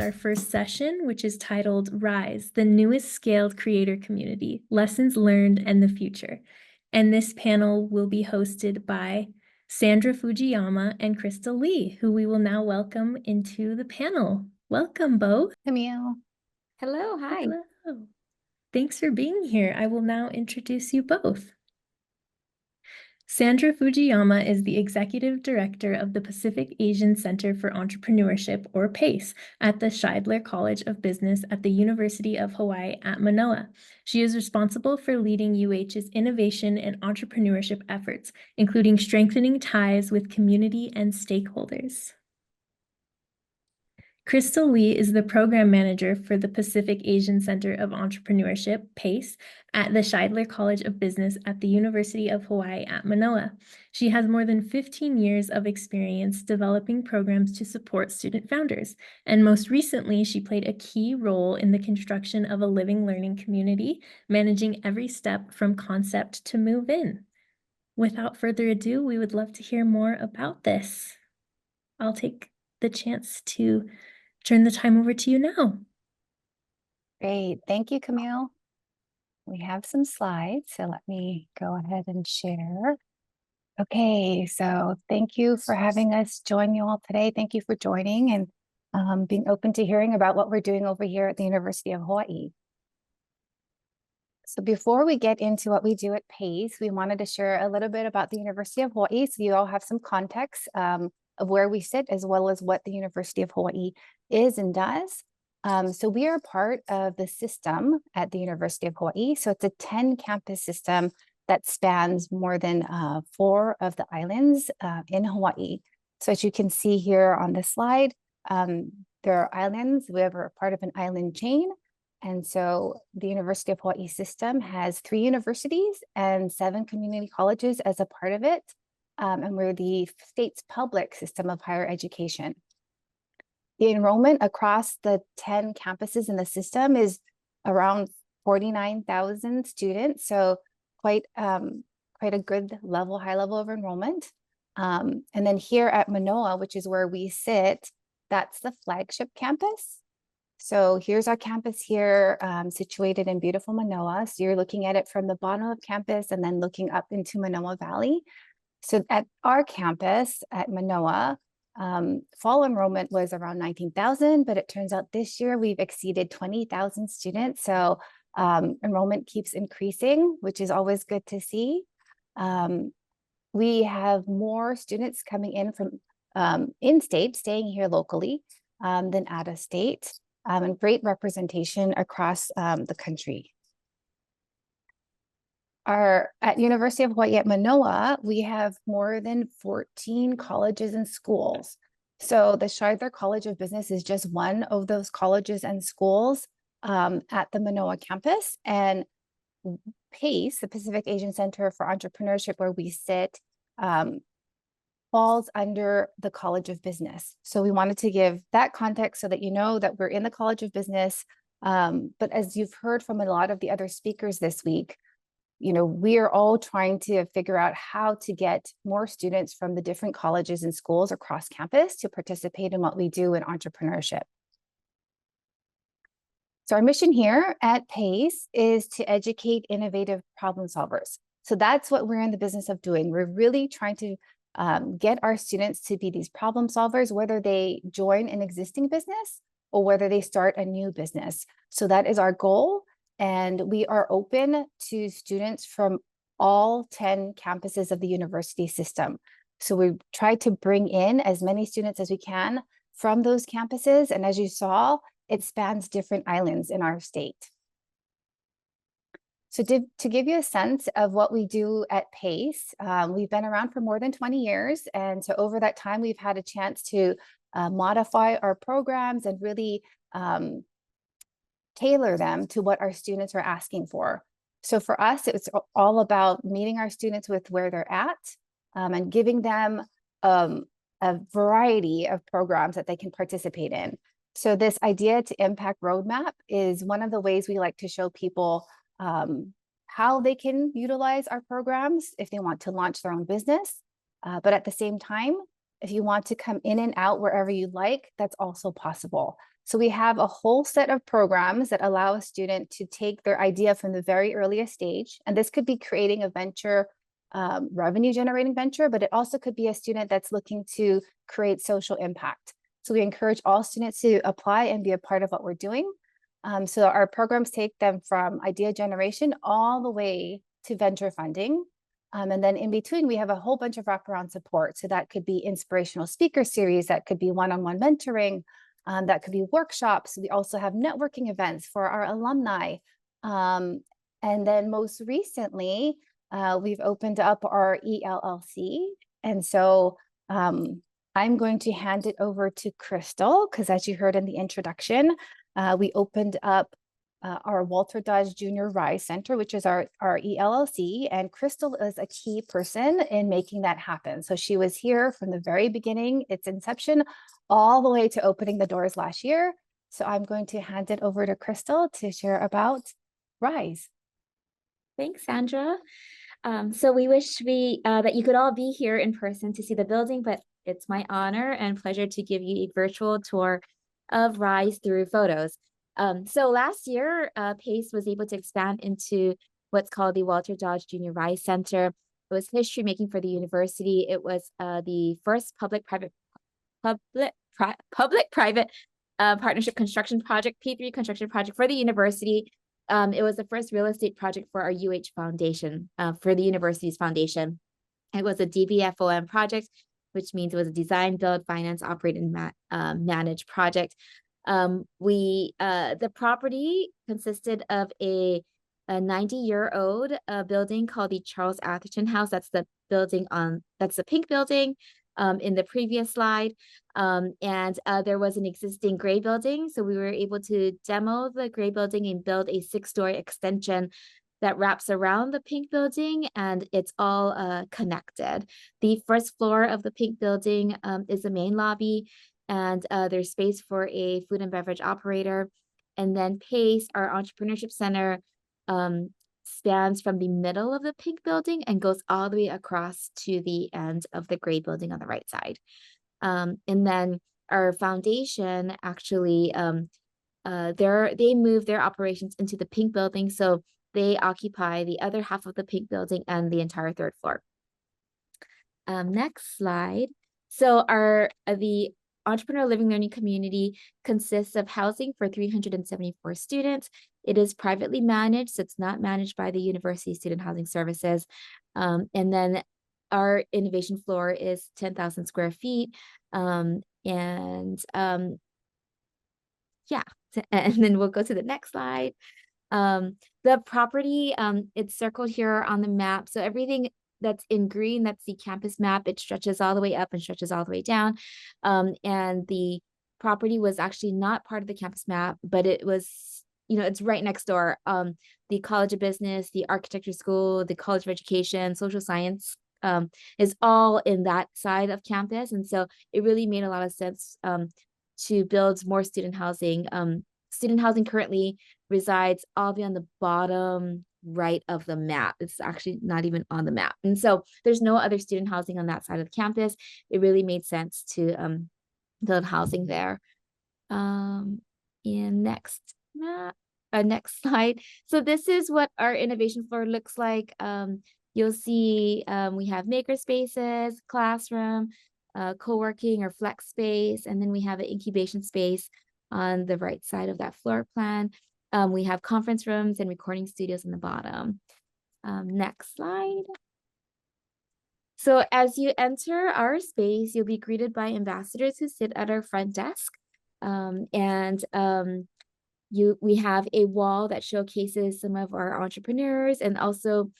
our first session, which is titled Rise, the Newest Scaled Creator Community, Lessons Learned and the Future. And this panel will be hosted by Sandra Fujiyama and Krystal Lee, who we will now welcome into the panel. Welcome both. Camille. Hello, hi. Hello. Thanks for being here. I will now introduce you both. Sandra Fujiyama is the Executive Director of the Pacific Asian Center for Entrepreneurship, or PACE, at the Scheidler College of Business at the University of Hawaii at Manoa. She is responsible for leading UH's innovation and entrepreneurship efforts, including strengthening ties with community and stakeholders. Krystal Lee is the Program Manager for the Pacific Asian Center of Entrepreneurship, PACE, at the Scheidler College of Business at the University of Hawaii at Manoa. She has more than 15 years of experience developing programs to support student founders, and most recently, she played a key role in the construction of a living learning community, managing every step from concept to move in. Without further ado, we would love to hear more about this. I'll take the chance to turn the time over to you now. Great. Thank you, Camille. We have some slides, so let me go ahead and share. Okay, so thank you for having us join you all today. Thank you for joining and being open to hearing about what we're doing over here at the University of Hawaii. So before we get into what we do at PACE, we wanted to share a little bit about the University of Hawaii so you all have some context of where we sit, as well as what the University of Hawaii is and does. So we are part of the system at the University of Hawaii. So it's a 10 campus system that spans more than 4 of the islands in Hawaii. So as you can see here on the slide, there are islands. We are part of an island chain. And so the University of Hawaii system has 3 universities and 7 community colleges as a part of it. And we're the state's public system of higher education. The enrollment across the 10 campuses in the system is around 49,000 students. So quite a good level, high level of enrollment. And then here at Manoa, which is where we sit, that's the flagship campus. So here's our campus here, situated in beautiful Manoa. So you're looking at it from the bottom of campus and then looking up into Manoa Valley. So at our campus at Manoa, fall enrollment was around 19,000, but it turns out this year we've exceeded 20,000 students. So enrollment keeps increasing, which is always good to see. We have more students coming in from in-state, staying here locally, than out of state, and great representation across the country. At University of Hawaii at Manoa, we have more than 14 colleges and schools. So the Scheidler College of Business is just one of those colleges and schools at the Manoa campus. And PACE, the Pacific Asian Center for Entrepreneurship, where we sit, falls under the College of Business. So we wanted to give that context so that you know that we're in the College of Business. But as you've heard from a lot of the other speakers this week, you know, we are all trying to figure out how to get more students from the different colleges and schools across campus to participate in what we do in entrepreneurship. So our mission here at PACE is to educate innovative problem solvers. So that's what we're in the business of doing. We're really trying to get our students to be these problem solvers, whether they join an existing business or whether they start a new business. So that is our goal. And we are open to students from all 10 campuses of the university system. So we try to bring in as many students as we can from those campuses. And as you saw, it spans different islands in our state. So to give you a sense of what we do at PACE, we've been around for more than 20 years. And so over that time, we've had a chance to modify our programs and really tailor them to what our students are asking for. So for us, it's all about meeting our students with where they're at and giving them a variety of programs that they can participate in. So this idea to impact roadmap is one of the ways we like to show people how they can utilize our programs if they want to launch their own business. But at the same time, If you want to come in and out wherever you like, that's also possible. So we have a whole set of programs that allow a student to take their idea from the very earliest stage. And this could be creating a venture, revenue generating venture, but it also could be a student that's looking to create social impact. So we encourage all students to apply and be a part of what we're doing. So our programs take them from idea generation all the way to venture funding. And then in between, we have a whole bunch of wraparound support. So that could be inspirational speaker series, that could be one-on-one mentoring, that could be workshops. We also have networking events for our alumni. And then most recently, we've opened up our ELLC. And so I'm going to hand it over to Krystal, because as you heard in the introduction, we opened up our Walter Dodge Junior Rise Center, which is our ELLC, and Krystal is a key person in making that happen. So she was here from the very beginning, its inception, all the way to opening the doors last year. So I'm going to hand it over to Krystal to share about Rise. Thanks, Sandra. So we wish that you could all be here in person to see the building, but it's my honor and pleasure to give you a virtual tour of Rise through photos. So last year, PACE was able to expand into what's called the Walter Dodge Junior Rise Center. It was history making for the university. It was the first public-private partnership construction project, P3 construction project for the university. It was the first real estate project for our UH Foundation, for the university's foundation. It was a DBFOM project, which means it was a design, build, finance, operate, and manage project. The property consisted of a 90-year-old building called the Charles Atherton House. That's the building that's the pink building in the previous slide. And there was an existing gray building. So we were able to demo the gray building and build a 6-story extension that wraps around the pink building, and it's all connected. The first floor of the pink building is the main lobby, and there's space for a food and beverage operator. And then PACE, our entrepreneurship center, spans from the middle of the pink building and goes all the way across to the end of the gray building on the right side. And then our foundation actually, they moved their operations into the pink building. So they occupy the other half of the pink building and the entire 3rd floor. Next slide. So the Entrepreneur Living Learning Community consists of housing for 374 students. It is privately managed, so it's not managed by the University Student Housing Services. And then our innovation floor is 10,000 square feet. Yeah, and then we'll go to the next slide. The property, it's circled here on the map. So everything that's in green, that's the campus map. It stretches all the way up and stretches all the way down. And the property was actually not part of the campus map, but it was, it's right next door. The College of Business, the Architecture School, the College of Education, Social Science is all in that side of campus. And so it really made a lot of sense to build more student housing. Student housing currently resides all the way on the bottom right of the map. It's actually not even on the map. And so there's no other student housing on that side of the campus. It really made sense to build housing there. And next slide. So this is what our innovation floor looks like. You'll see we have maker spaces, classroom, co-working or flex space, and then we have an incubation space on the right side of that floor plan. We have conference rooms and recording studios in the bottom. Next slide. So as you enter our space, you'll be greeted by ambassadors who sit at our front desk. We have a wall that showcases some of our entrepreneurs, and also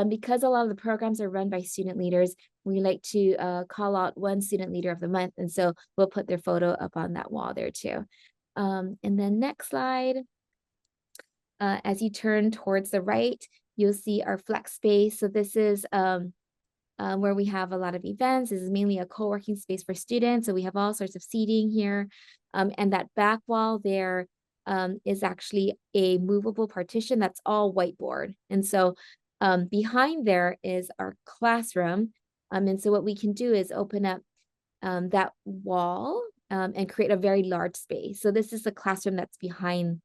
because a lot of the programs are run by student leaders, we like to call out one student leader of the month. And so we'll put their photo up on that wall there too. And then next slide. As you turn towards the right, you'll see our flex space. So this is where we have a lot of events. This is mainly a co-working space for students. So we have all sorts of seating here. And that back wall there is actually a movable partition that's all whiteboard. And so behind there is our classroom. And so what we can do is open up that wall and create a very large space. So this is the classroom that's behind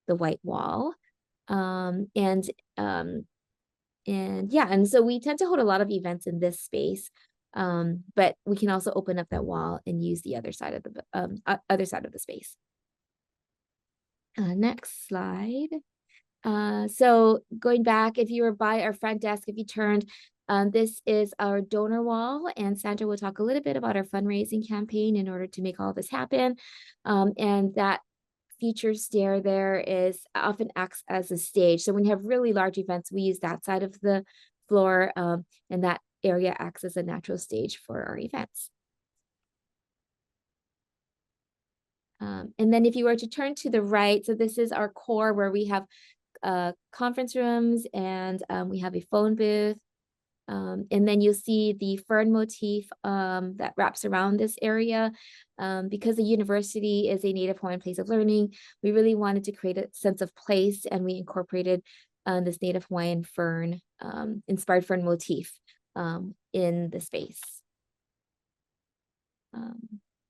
the white wall. And yeah, and so we tend to hold a lot of events in this space, but we can also open up that wall and use the other side of the space. Next slide. So going back, if you were by our front desk, if you turned, this is our donor wall, and Sandra will talk a little bit about our fundraising campaign in order to make all this happen. And that feature stair there often acts as a stage. So when you have really large events, we use that side of the floor, and that area acts as a natural stage for our events. And then if you were to turn to the right, so this is our core where we have conference rooms, and we have a phone booth. And then you'll see the fern motif that wraps around this area. Because the university is a Native Hawaiian place of learning, we really wanted to create a sense of place, and we incorporated this Native Hawaiian fern, inspired fern motif in the space.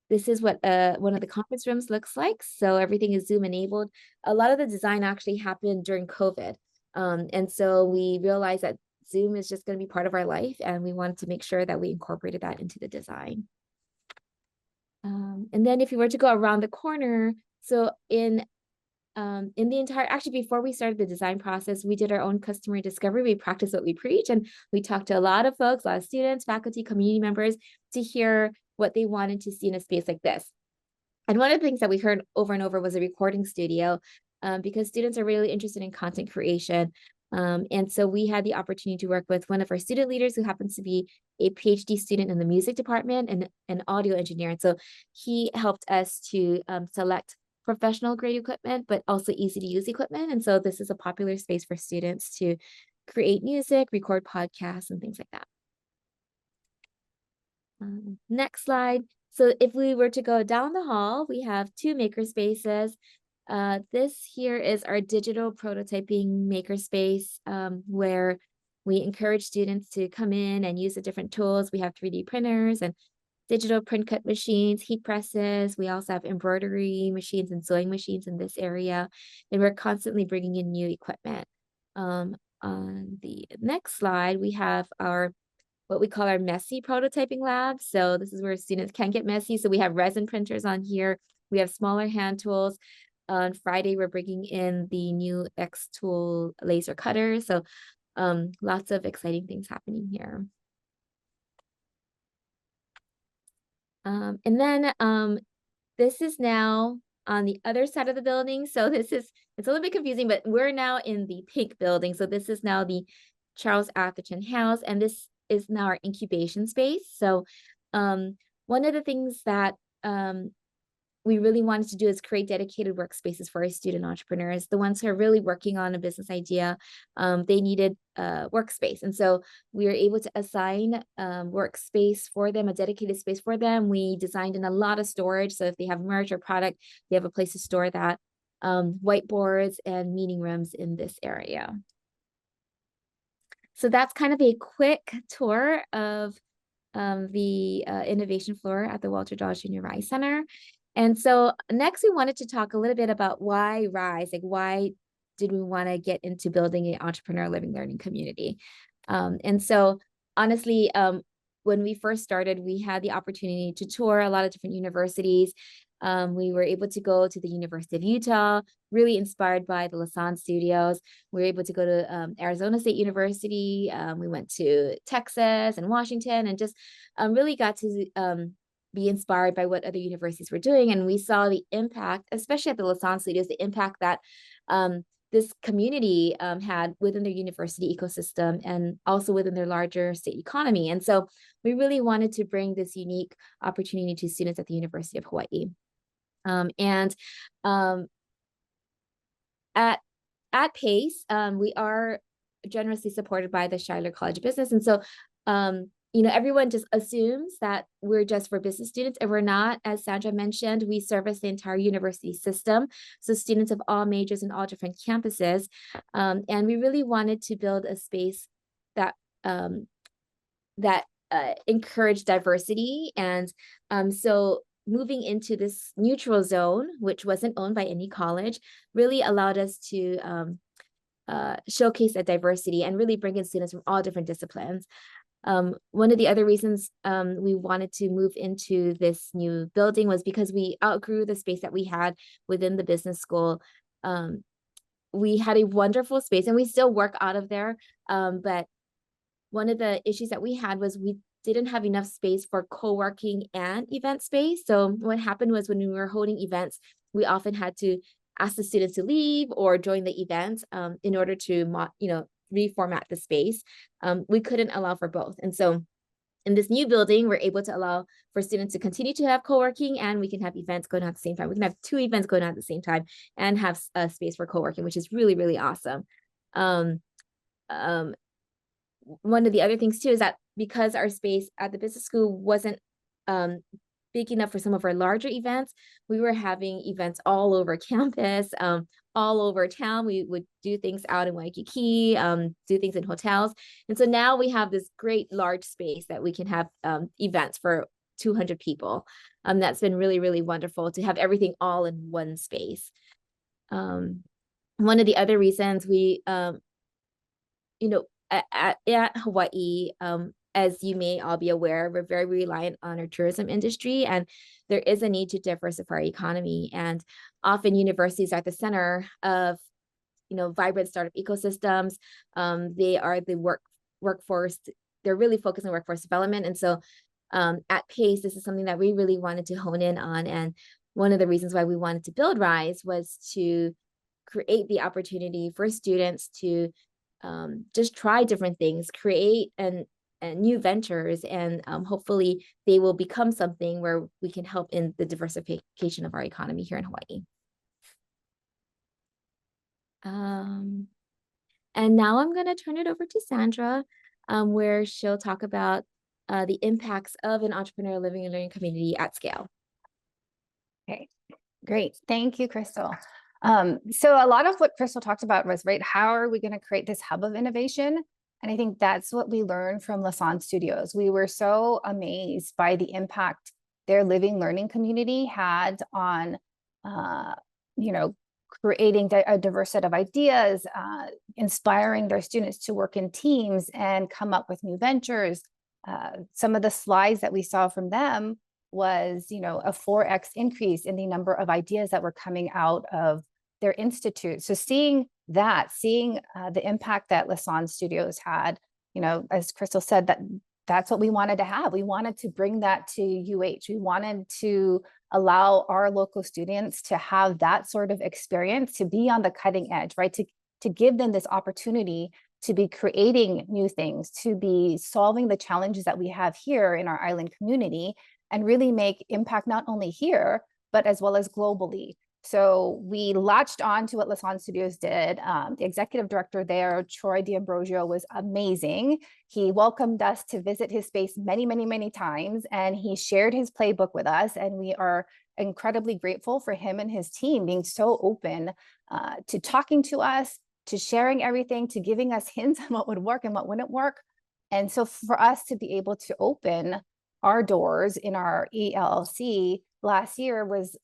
This is what one of the conference rooms looks like. So everything is Zoom enabled. A lot of the design actually happened during COVID. And so we realized that Zoom is just going to be part of our life, and we wanted to make sure that we incorporated that into the design. And then if you were to go around the corner, so in the entire, actually before we started the design process, we did our own customer discovery. We practiced what we preach, and we talked to a lot of folks, a lot of students, faculty, community members, to hear what they wanted to see in a space like this. And one of the things that we heard over and over was a recording studio, because students are really interested in content creation. And so we had the opportunity to work with one of our student leaders who happens to be a PhD student in the music department and an audio engineer. And so he helped us to select professional grade equipment, but also easy to use equipment. And so this is a popular space for students to create music, record podcasts, and things like that. Next slide. So if we were to go down the hall, we have 2 maker spaces. This here is our digital prototyping makerspace, where we encourage students to come in and use the different tools. We have 3D printers and digital print cut machines, heat presses. We also have embroidery machines and sewing machines in this area, and we're constantly bringing in new equipment. On the next slide, we have what we call our messy prototyping lab. So this is where students can get messy. So we have resin printers on here. We have smaller hand tools. On Friday, we're bringing in the new X-Tool laser cutter. So lots of exciting things happening here. And then this is now on the other side of the building. So it's a little bit confusing, but we're now in the pink building. So this is now the Charles Atherton House, and this is now our incubation space. So one of the things that we really wanted to do is create dedicated workspaces for our student entrepreneurs, the ones who are really working on a business idea. They needed workspace. And so we were able to assign workspace for them, a dedicated space for them. We designed in a lot of storage. So if they have merch or product, they have a place to store that. Whiteboards and meeting rooms in this area. So that's kind of a quick tour of the innovation floor at the Walter Dodge Jr. Rise Center. And so next we wanted to talk a little bit about why Rise, like why did we want to get into building an entrepreneur living learning community? And so honestly, when we first started, we had the opportunity to tour a lot of different universities. We were able to go to the University of Utah, really inspired by the Lasan studios. We were able to go to Arizona State University. We went to Texas and Washington, and just really got to be inspired by what other universities were doing. And we saw the impact, especially at the Lasan studios, the impact that this community had within their university ecosystem and also within their larger state economy. And so we really wanted to bring this unique opportunity to students at the University of Hawaii. At PACE, we are generously supported by the Schuyler College of Business. And so, everyone just assumes that we're just for business students, and we're not. As Sandra mentioned, we service the entire university system. So students of all majors and all different campuses. And we really wanted to build a space that encourage diversity. And so moving into this neutral zone, which wasn't owned by any college, really allowed us to showcase that diversity and really bring in students from all different disciplines. One of the other reasons we wanted to move into this new building was because we outgrew the space that we had within the business school. We had a wonderful space and we still work out of there. But one of the issues that we had was we didn't have enough space for co-working and event space. So what happened was when we were holding events, we often had to ask the students to leave or join the event in order to reformat the space. We couldn't allow for both. And so in this new building, we're able to allow for students to continue to have co-working, and we can have events going on at the same time. We can have 2 events going on at the same time and have a space for co-working, which is really, really awesome. One of the other things too is that because our space at the business school wasn't big enough for some of our larger events, we were having events all over campus, all over town. We would do things out in Waikiki, do things in hotels. And so now we have this great large space that we can have events for 200 people. That's been really, really wonderful to have everything all in one space. One of the other reasons we, at Hawaii, as you may all be aware, we're very reliant on our tourism industry, and there is a need to diversify our economy. And often universities are at the center of, vibrant startup ecosystems. They are the workforce. They're really focused on workforce development. And so at PACE, this is something that we really wanted to hone in on. And one of the reasons why we wanted to build RISE was to create the opportunity for students to just try different things, create and new ventures, and hopefully they will become something where we can help in the diversification of our economy here in Hawaii. And now I'm going to turn it over to Sandra, where she'll talk about the impacts of an entrepreneurial living and learning community at scale. Okay, great. Thank you, Krystal. So a lot of what Krystal talked about was, right, how are we going to create this hub of innovation? And I think that's what we learned from Lassonde Studios. We were so amazed by the impact their living learning community had on, creating a diverse set of ideas, inspiring their students to work in teams and come up with new ventures. Some of the slides that we saw from them was, a 4x increase in the number of ideas that were coming out of their institute. So seeing the impact that Lassonde Studios had, as Krystal said, that's what we wanted to have. We wanted to bring that to UH. We wanted to allow our local students to have that sort of experience, to be on the cutting edge, right? To give them this opportunity to be creating new things, to be solving the challenges that we have here in our island community, and really make impact not only here, but as well as globally. So we latched on to what Lassonde Studios did. The executive director there, Troy D'Ambrosio, was amazing. He welcomed us to visit his space many, many, many times, and he shared his playbook with us. And we are incredibly grateful for him and his team being so open to talking to us, to sharing everything, to giving us hints on what would work and what wouldn't work. And so for us to be able to open our doors in our ELLC last year was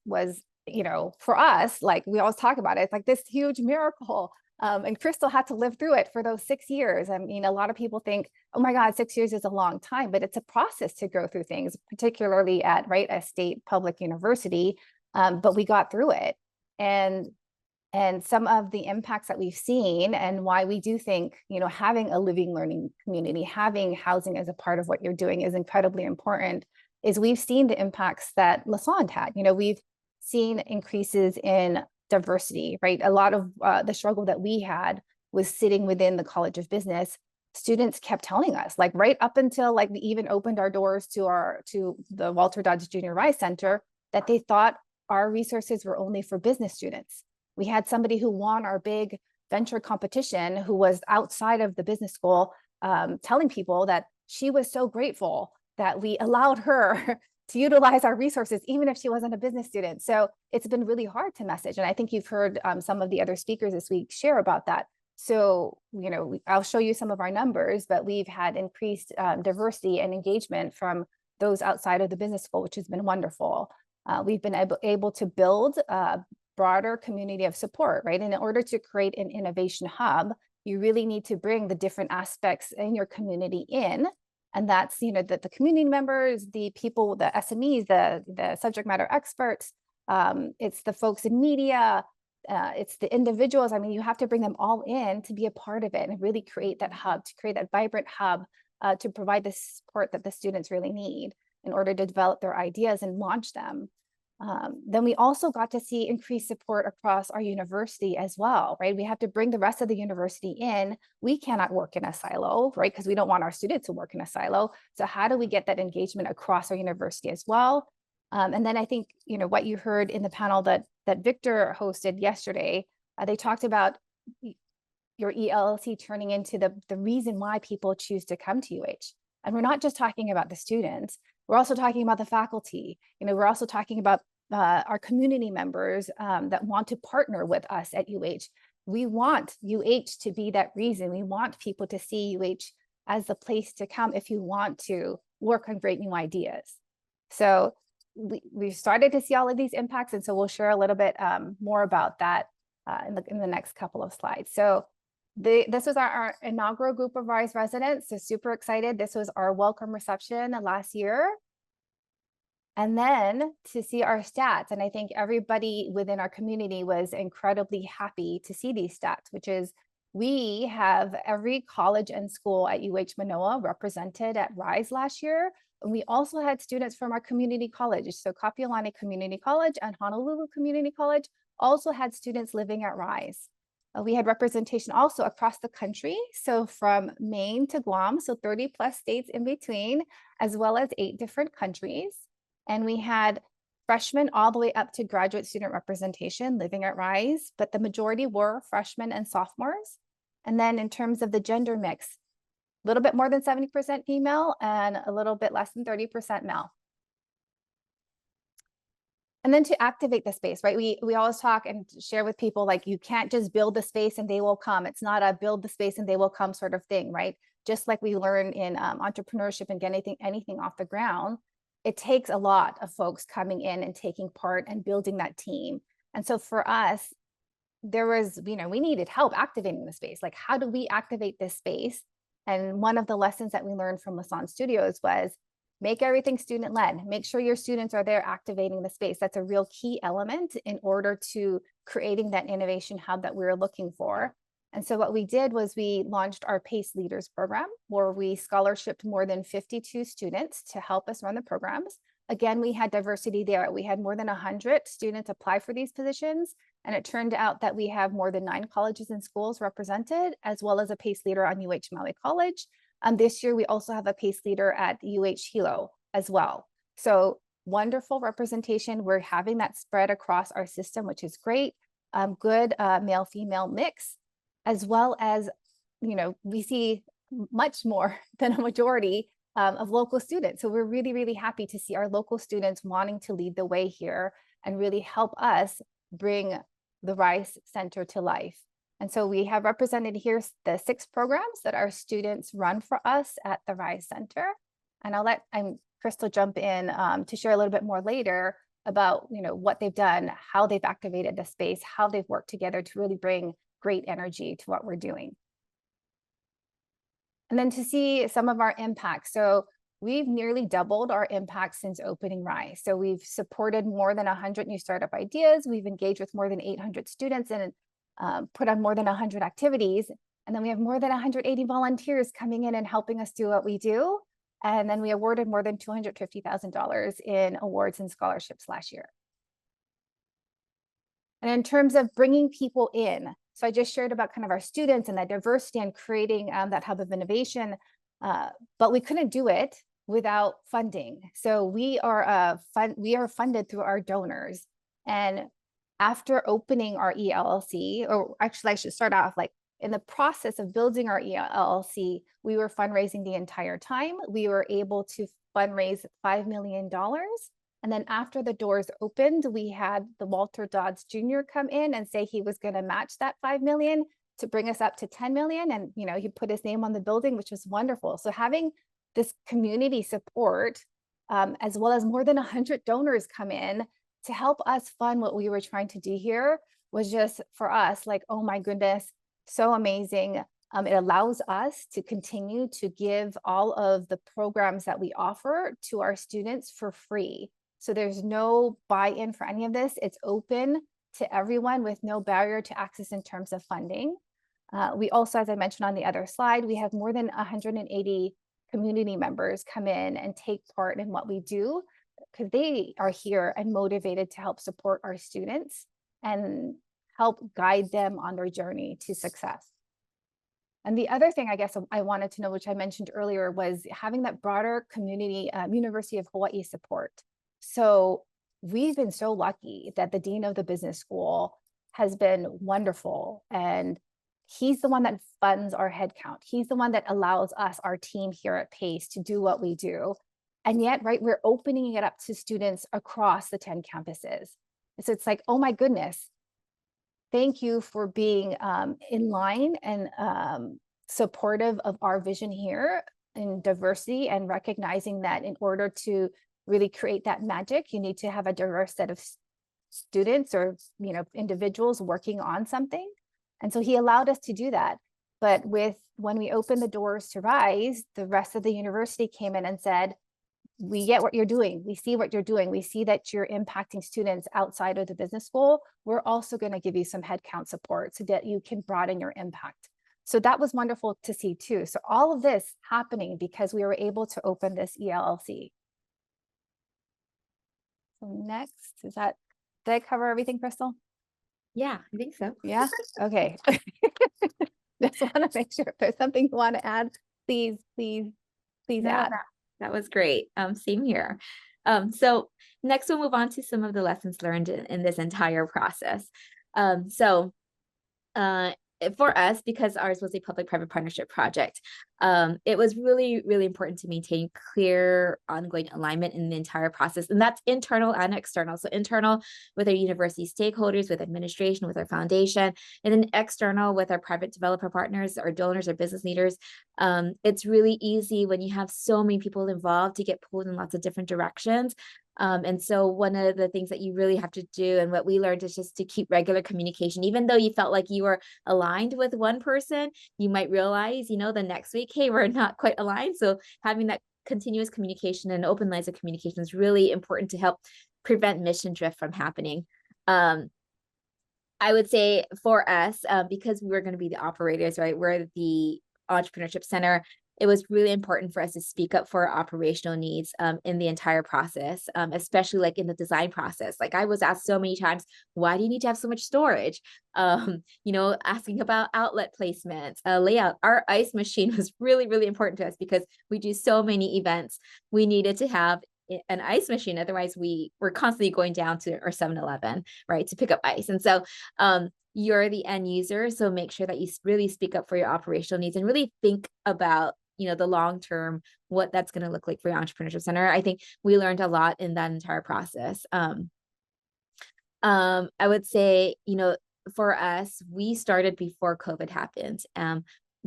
for us, like we always talk about it, it's like this huge miracle. And Krystal had to live through it for those 6 years. I mean, a lot of people think, oh my God, 6 years is a long time, but it's a process to go through things, particularly at a state public university. But we got through it. And some of the impacts that we've seen and why we do think, having a living learning community, having housing as a part of what you're doing is incredibly important, is we've seen the impacts that Lassonde had. We've seen increases in diversity, right? A lot of the struggle that we had was sitting within the College of Business. Students kept telling us, like right up until we even opened our doors to the Walter Dodge Junior Rice Center, that they thought our resources were only for business students. We had somebody who won our big venture competition who was outside of the business school, telling people that she was so grateful that we allowed her to utilize our resources, even if she wasn't a business student. So it's been really hard to message. And I think you've heard some of the other speakers this week share about that. So, you know, I'll show you some of our numbers, but we've had increased diversity and engagement from those outside of the business school, which has been wonderful. We've been able to build a broader community of support, right? And in order to create an innovation hub, you really need to bring the different aspects in your community in. And that's, you know, the community members, the people, the SMEs, the subject matter experts, it's the folks in media, it's the individuals. I mean, you have to bring them all in to be a part of it and really create that hub, to create that vibrant hub, to provide the support that the students really need in order to develop their ideas and launch them. Then we also got to see increased support across our university as well, right? We have to bring the rest of the university in. We cannot work in a silo, right? Because we don't want our students to work in a silo. So how do we get that engagement across our university as well? And then I think, you know, what you heard in the panel that Victor hosted yesterday, they talked about your ELLC turning into the reason why people choose to come to UH. And we're not just talking about the students, we're also talking about the faculty. You know, we're also talking about our community members that want to partner with us at UH. We want UH to be that reason. We want people to see UH as the place to come if you want to work on great new ideas. So we've started to see all of these impacts. And so we'll share a little bit more about that in the next couple of slides. So this was our inaugural group of RISE residents. So super excited. This was our welcome reception last year. And then to see our stats, and I think everybody within our community was incredibly happy to see these stats, which is we have every college and school at UH Manoa represented at RISE last year. And we also had students from our community colleges. So Kapiolani Community College and Honolulu Community College also had students living at RISE. We had representation also across the country. So from Maine to Guam, so 30 plus states in between, as well as 8 different countries. And we had freshmen all the way up to graduate student representation living at RISE, but the majority were freshmen and sophomores. And then in terms of the gender mix, a little bit more than 70% female and a little bit less than 30% male. And then to activate the space, right? We always talk and share with people, like, you can't just build the space and they will come. It's not a build the space and they will come sort of thing, right? Just like we learn in entrepreneurship and getting anything off the ground, it takes a lot of folks coming in and taking part and building that team. And so for us, there was, you know, we needed help activating the space. Like, how do we activate this space? And one of the lessons that we learned from Lasan Studios was make everything student-led. Make sure your students are there activating the space. That's a real key element in order to creating that innovation hub that we were looking for. And so what we did was we launched our PACE Leaders program, where we scholarshiped more than 52 students to help us run the programs. Again, we had diversity there. We had more than 100 students apply for these positions. And it turned out that we have more than 9 colleges and schools represented, as well as a PACE leader on UH Maui College. This year, we also have a PACE leader at UH Hilo as well. So wonderful representation. We're having that spread across our system, which is great. Good male-female mix, as well as, you know, we see much more than a majority of local students. So we're really, really happy to see our local students wanting to lead the way here and really help us bring the RISE Center to life. And so we have represented here the 6 programs that our students run for us at the RISE Center. And I'll let Krystal jump in to share a little bit more later about, you know, what they've done, how they've activated the space, how they've worked together to really bring great energy to what we're doing. And then to see some of our impacts. So we've nearly doubled our impact since opening RISE. So we've supported more than 100 new startup ideas. We've engaged with more than 800 students and put on more than 100 activities. And then we have more than 180 volunteers coming in and helping us do what we do. And then we awarded more than $250,000 in awards and scholarships last year. And in terms of bringing people in, so I just shared about kind of our students and that diversity and creating that hub of innovation, but we couldn't do it without funding. So we are funded through our donors. And after opening our ELLC, or actually I should start off, like, in the process of building our ELLC, we were fundraising the entire time. We were able to fundraise $5 million. And then after the doors opened, we had the Walter Dodds Jr. come in and say he was going to match that $5 million. to bring us up to 10 million. And, you know, he put his name on the building, which was wonderful. So having this community support, as well as more than 100 donors come in to help us fund what we were trying to do here, was just for us like, oh my goodness, so amazing. It allows us to continue to give all of the programs that we offer to our students for free. So there's no buy-in for any of this. It's open to everyone with no barrier to access in terms of funding. We also, as I mentioned on the other slide, we have more than 180 community members come in and take part in what we do, because they are here and motivated to help support our students and help guide them on their journey to success. And the other thing I guess I wanted to know, which I mentioned earlier, was having that broader community University of Hawaii support. So we've been so lucky that the Dean of the Business School has been wonderful, and he's the one that funds our headcount. He's the one that allows us, our team here at PACE, to do what we do. And yet, right, we're opening it up to students across the 10 campuses. So it's like, oh my goodness, thank you for being in line and supportive of our vision here in diversity, and recognizing that in order to really create that magic, you need to have a diverse set of students or, you know, individuals working on something. And so he allowed us to do that. But when we opened the doors to Rise, the rest of the university came in and said, we get what you're doing. We see what you're doing. We see that you're impacting students outside of the business school. We're also going to give you some headcount support so that you can broaden your impact. So that was wonderful to see too. So all of this happening because we were able to open this ELLC. So next, did I cover everything, Krystal? Yeah, I think so. Yeah, okay. Just want to make sure if there's something you want to add, please No, add. that was great. Same here. So next we'll move on to some of the lessons learned in this entire process. For us, because ours was a public-private partnership project, it was really, really important to maintain clear ongoing alignment in the entire process. And that's internal and external. So internal with our university stakeholders, with administration, with our foundation, and then external with our private developer partners, our donors, our business leaders. It's really easy when you have so many people involved to get pulled in lots of different directions. And so one of the things that you really have to do, and what we learned, is just to keep regular communication. Even though you felt like you were aligned with one person, you might realize, you know, the next week, hey, we're not quite aligned. So having that continuous communication and open lines of communication is really important to help prevent mission drift from happening. I would say for us, because we were going to be the operators, right? We're the entrepreneurship center. It was really important for us to speak up for our operational needs in the entire process, especially like in the design process. Like I was asked so many times, why do you need to have so much storage? You know, asking about outlet placement, layout. Our ice machine was really, really important to us because we do so many events. We needed to have an ice machine. Otherwise, we were constantly going down to our 7-Eleven, right, to pick up ice. And so you're the end user. So make sure that you really speak up for your operational needs and really think about, you know, the long term, what that's going to look like for your entrepreneurship center. I think we learned a lot in that entire process. I would say, you know, for us, we started before COVID happened.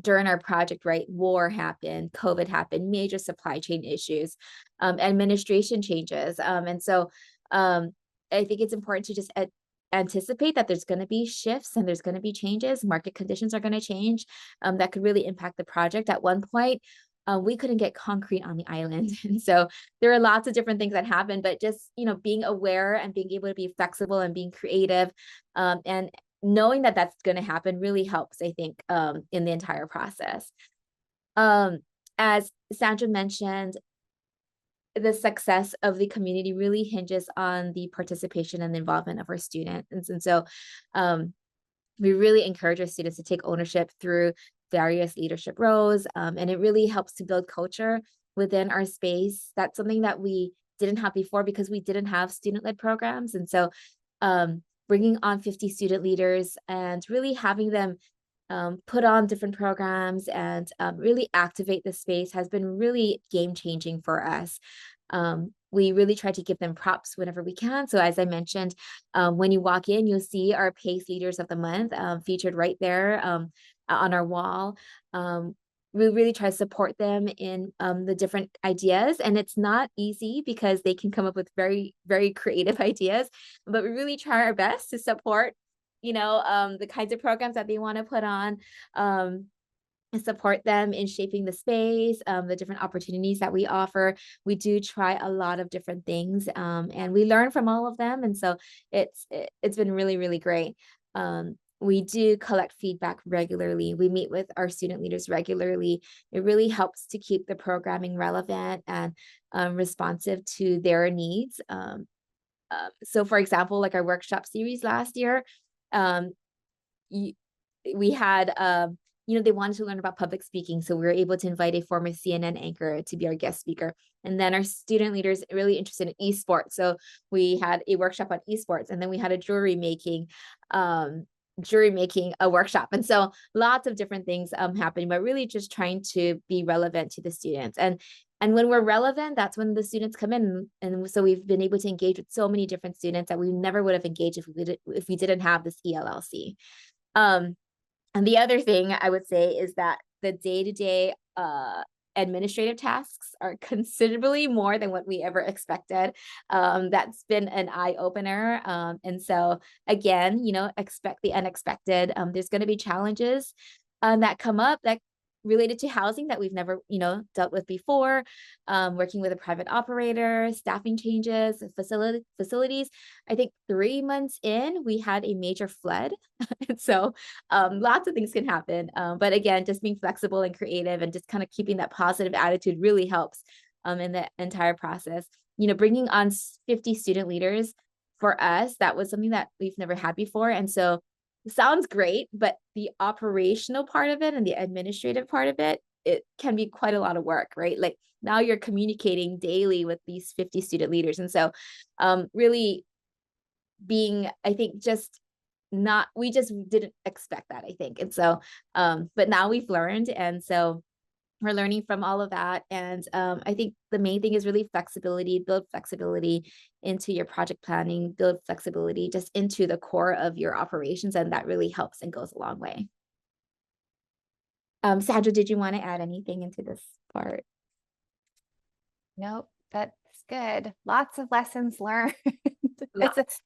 During our project, right, war happened, COVID happened, major supply chain issues, administration changes. And so I think it's important to just anticipate that there's going to be shifts and there's going to be changes. Market conditions are going to change that could really impact the project. At one point, we couldn't get concrete on the island. And so there are lots of different things that happen, but just, you know, being aware and being able to be flexible and being creative and knowing that that's going to happen really helps, I think, in the entire process. As Sandra mentioned, the success of the community really hinges on the participation and the involvement of our students. And so we really encourage our students to take ownership through various leadership roles. And it really helps to build culture within our space. That's something that we didn't have before because we didn't have student-led programs. And so bringing on 50 student leaders and really having them put on different programs and really activate the space has been really game-changing for us. we really try to give them props whenever we can. So as I mentioned, when you walk in, you'll see our PACE Leaders of the Month featured right there on our wall. We really try to support them in the different ideas, and it's not easy because they can come up with very, very creative ideas, but we really try our best to support, the kinds of programs that they want to put on, and support them in shaping the space, the different opportunities that we offer. We do try a lot of different things, and we learn from all of them, and so it's been really, really great. We do collect feedback regularly. We meet with our student leaders regularly. It really helps to keep the programming relevant and responsive to their needs. So for example, like our workshop series last year, we had, they wanted to learn about public speaking. So we were able to invite a former CNN anchor to be our guest speaker. And then our student leaders really interested in esports. So we had a workshop on esports, and then we had a jewelry making a workshop. And so lots of different things happening, but really just trying to be relevant to the students. And when we're relevant, that's when the students come in. And so we've been able to engage with so many different students that we never would have engaged if we didn't have this ELLC. And the other thing I would say is that the day-to-day administrative tasks are considerably more than what we ever expected. That's been an eye-opener. And so again, expect the unexpected. There's going to be challenges that come up that related to housing that we've never, dealt with before, working with a private operator, staffing changes, facilities. I think 3 months in, we had a major flood. And so lots of things can happen. But again, just being flexible and creative and just kind of keeping that positive attitude really helps in the entire process. Bringing on 50 student leaders for us, that was something that we've never had before. And so sounds great, but the operational part of it and the administrative part of it, it can be quite a lot of work, right? Like now you're communicating daily with these 50 student leaders. And so really being, I think, we just didn't expect that, I think. And so, but now we've learned. And so we're learning from all of that. And I think the main thing is really flexibility, build flexibility into your project planning, build flexibility just into the core of your operations. And that really helps and goes a long way. Sandra, did you want to add anything into this part? Nope, that's good. Lots of lessons learned. Lots.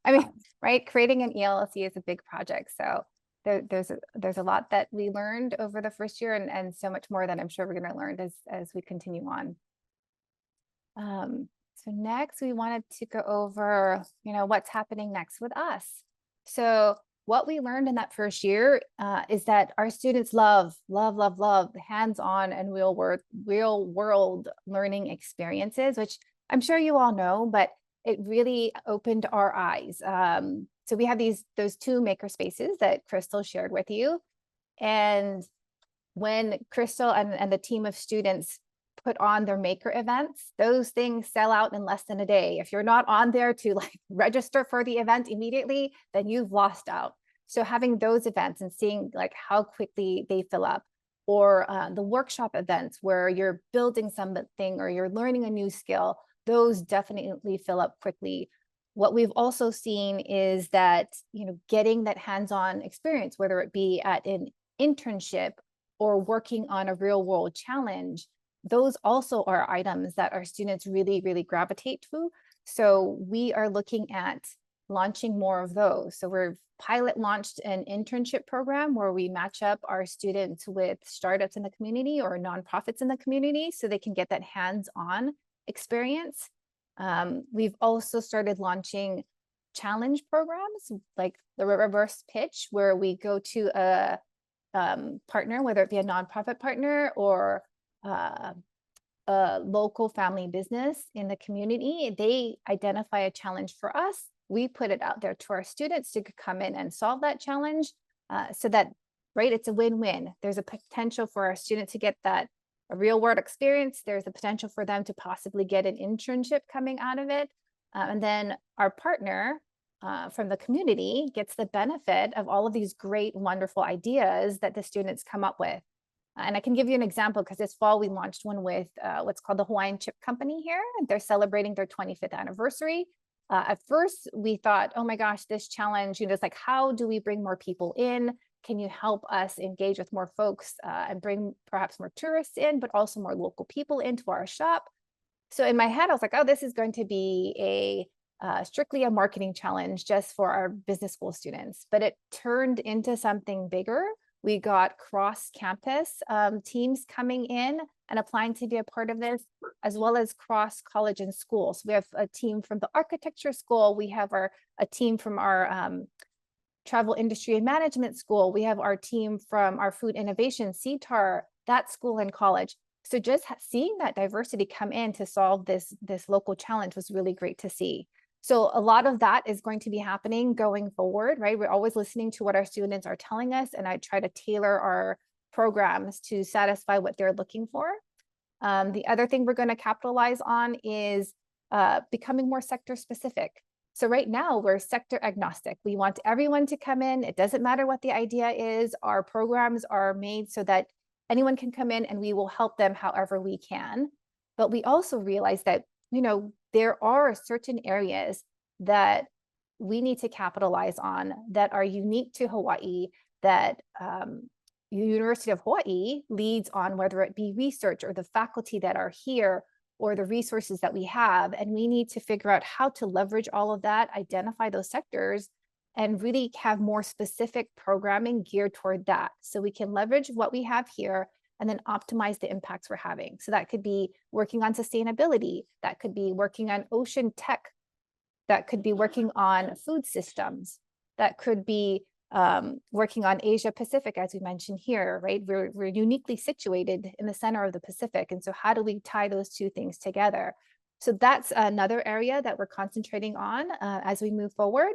Right, creating an ELLC is a big project. So there's a lot that we learned over the first year, and so much more that I'm sure we're going to learn as we continue on. So next we wanted to go over, what's happening next with us. So what we learned in that first year is that our students love hands-on and real world learning experiences, which I'm sure you all know, but it really opened our eyes. So we have those 2 maker spaces that Krystal shared with you. And when Krystal and the team of students put on their maker events, those things sell out in less than a day. If you're not on there to register for the event immediately, then you've lost out. So having those events and seeing how quickly they fill up, or the workshop events where you're building something or you're learning a new skill, those definitely fill up quickly. What we've also seen is that, getting that hands-on experience, whether it be at an internship or working on a real world challenge, those also are items that our students really, really gravitate to. So we are looking at launching more of those. So we're pilot launched an internship program where we match up our students with startups in the community or nonprofits in the community so they can get that hands-on experience. We've also started launching challenge programs like the reverse pitch, where we go to a partner, whether it be a nonprofit partner or a local family business in the community. They identify a challenge for us. We put it out there to our students to come in and solve that challenge, so that, right, it's a win-win. There's a potential for our student to get that a real world experience. There's a potential for them to possibly get an internship coming out of it. And then our partner from the community gets the benefit of all of these great, wonderful ideas that the students come up with. And I can give you an example because this fall we launched one with what's called the Hawaiian Chip Company here. They're celebrating their 25th anniversary. At first we thought, oh my gosh, this challenge, it's like, how do we bring more people in? Can you help us engage with more folks and bring perhaps more tourists in, but also more local people into our shop? So in my head, I was like, oh, this is going to be strictly a marketing challenge just for our business school students. But it turned into something bigger. We got cross-campus teams coming in and applying to be a part of this, as well as cross-college and schools. We have a team from the architecture school. We have a team from our travel industry and management school. We have our team from our food innovation, CTAR, that school and college. So just seeing that diversity come in to solve this local challenge was really great to see. So a lot of that is going to be happening going forward, right? We're always listening to what our students are telling us, and I try to tailor our programs to satisfy what they're looking for. The other thing we're going to capitalize on is becoming more sector specific. So right now we're sector agnostic. We want everyone to come in. It doesn't matter what the idea is. Our programs are made so that anyone can come in and we will help them however we can. But we also realize that, there are certain areas that we need to capitalize on that are unique to Hawaii, that University of Hawaii leads on, whether it be research or the faculty that are here or the resources that we have. And we need to figure out how to leverage all of that, identify those sectors, and really have more specific programming geared toward that. So we can leverage what we have here and then optimize the impacts we're having. So that could be working on sustainability, that could be working on ocean tech, that could be working on food systems, that could be working on Asia Pacific, as we mentioned here, right? We're uniquely situated in the center of the Pacific. And so how do we tie those two things together? So that's another area that we're concentrating on as we move forward.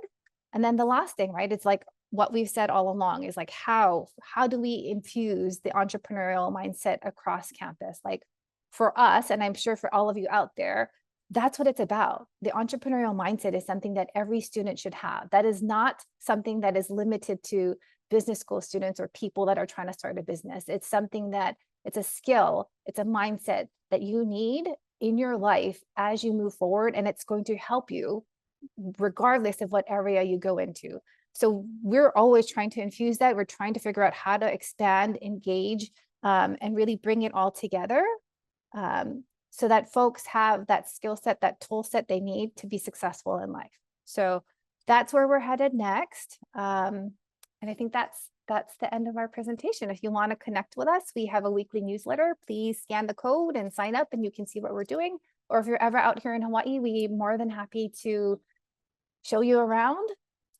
And then the last thing, right? It's like what we've said all along is like, how do we infuse the entrepreneurial mindset across campus? Like for us, and I'm sure for all of you out there, that's what it's about. The entrepreneurial mindset is something that every student should have. That is not something that is limited to business school students or people that are trying to start a business. It's something that it's a skill, it's a mindset that you need in your life as you move forward, and it's going to help you regardless of what area you go into. So we're always trying to infuse that. We're trying to figure out how to expand, engage, and really bring it all together so that folks have that skill set, that tool set they need to be successful in life. So that's where we're headed next. And I think that's the end of our presentation. If you want to connect with us, we have a weekly newsletter. Please scan the code and sign up and you can see what we're doing. Or if you're ever out here in Hawaii, we're more than happy to show you around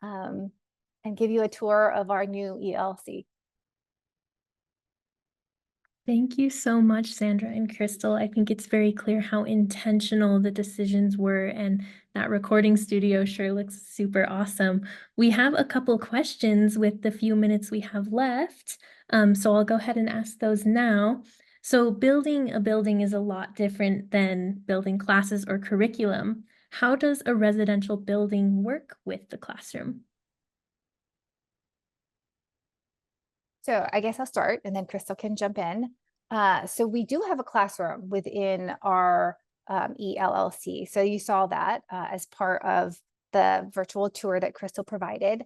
and give you a tour of our new ELC. Thank you so much, Sandra and Krystal. I think it's very clear how intentional the decisions were, and that recording studio sure looks super awesome. We have a couple questions with the few minutes we have left, so I'll go ahead and ask those now. So building a building is a lot different than building classes or curriculum. How does a residential building work with the classroom? So I guess I'll start and then Krystal can jump in. So we do have a classroom within our ELLC. So you saw that as part of the virtual tour that Krystal provided.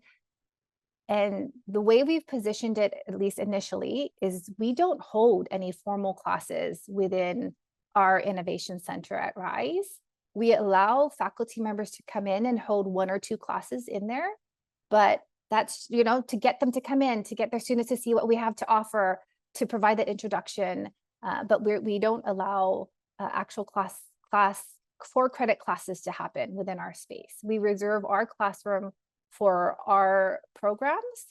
And the way we've positioned it, at least initially, is we don't hold any formal classes within our innovation center at RISE. We allow faculty members to come in and hold 1 or 2 classes in there, but that's, to get them to come in, to get their students to see what we have to offer, to provide that introduction. But we don't allow actual class 4-credit classes to happen within our space. We reserve our classroom for our programs.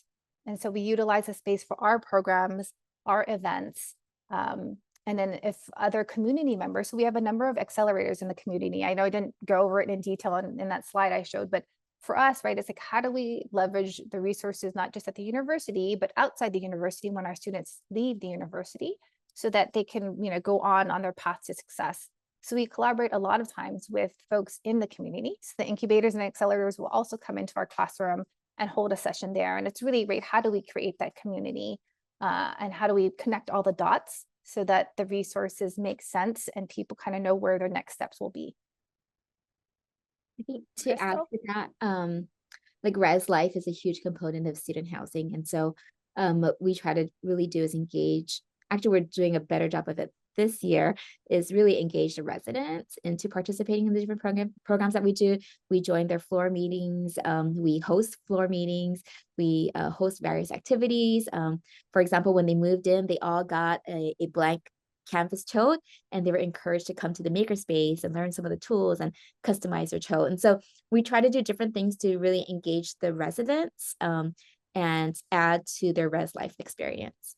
And so we utilize the space for our programs, our events. And then if other community members, so we have a number of accelerators in the community. I know I didn't go over it in detail in that slide I showed, but for us, right, it's like, how do we leverage the resources, not just at the university, but outside the university when our students leave the university so that they can, go on their path to success. So we collaborate a lot of times with folks in the community. So the incubators and accelerators will also come into our classroom and hold a session there. And it's really great. How do we create that community? and how do we connect all the dots so that the resources make sense and people kind of know where their next steps will be. I think to add Krystal? to that, like Res Life is a huge component of student housing. And so what we try to really do is engage, actually we're doing a better job of it this year, is really engage the residents into participating in the different programs that we do. We join their floor meetings, we host floor meetings, we host various activities. For example, when they moved in, they all got a blank canvas tote, and they were encouraged to come to the makerspace and learn some of the tools and customize their tote. And so we try to do different things to really engage the residents and add to their Res Life experience.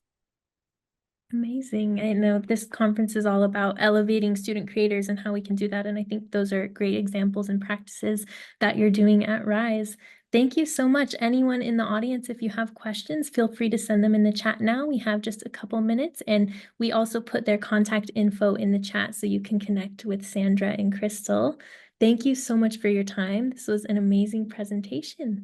Amazing. I know this conference is all about elevating student creators and how we can do that. And I think those are great examples and practices that you're doing at Rise. Thank you so much. Anyone in the audience, if you have questions, feel free to send them in the chat now. We have just a couple minutes, and we also put their contact info in the chat so you can connect with Sandra and Krystal. Thank you so much for your time. This was an amazing presentation.